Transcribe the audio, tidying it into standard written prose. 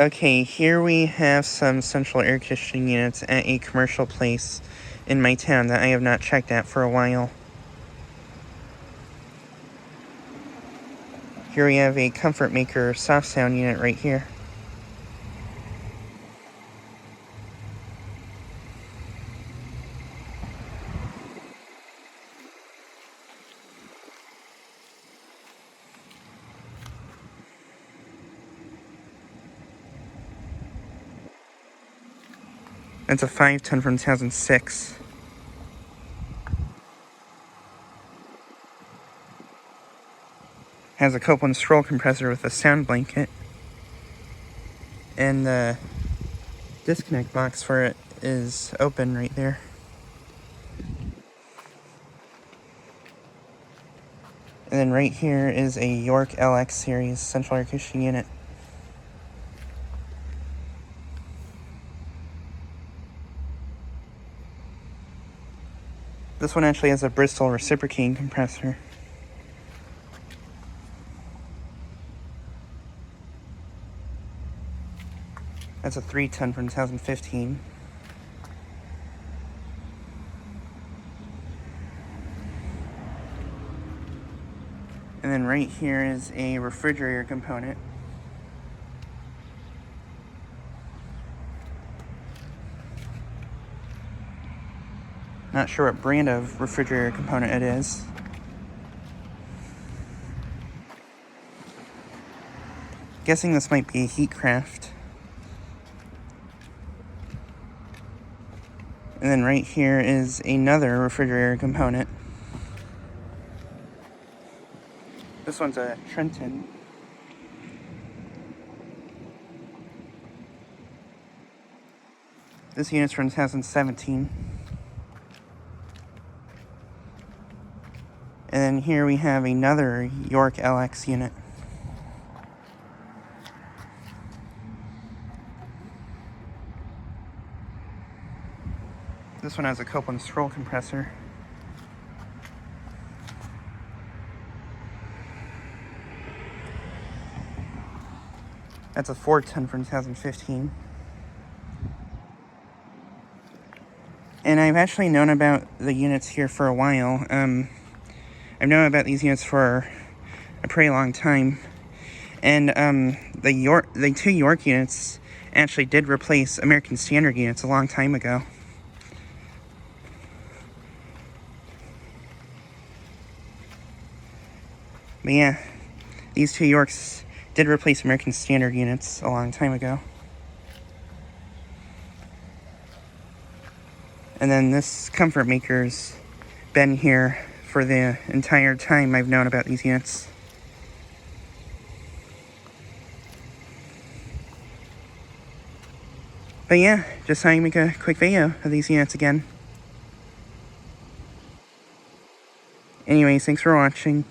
Okay, here we have some central air conditioning units at a commercial place in my town that I have not checked at for a while. Here we have a Comfortmaker Softsound unit right here. That's a 510 from 2006. Has a Copeland scroll compressor with a sound blanket. And the disconnect box for it is open right there. And then right here is a York LX series central air conditioning unit. This one actually has a Bristol reciprocating compressor. That's a 310 from 2015. And then right here is a refrigerator component. Not sure what brand of refrigerator component it is. Guessing this might be a Heatcraft. And then right here is another refrigerator component. This one's a Trenton. This unit's from 2017. And then here we have another York LX unit. This one has a Copeland scroll compressor. That's a 410 from 2015. And I've actually known about the units here for a while. I've known about these units for a pretty long time. And the two York units actually did replace American Standard units a long time ago. But yeah, these two Yorks did replace American Standard units a long time ago. And then this Comfortmaker's been here for the entire time I've known about these units. But yeah, just thought I'd make a quick video of these units again. Anyways, thanks for watching.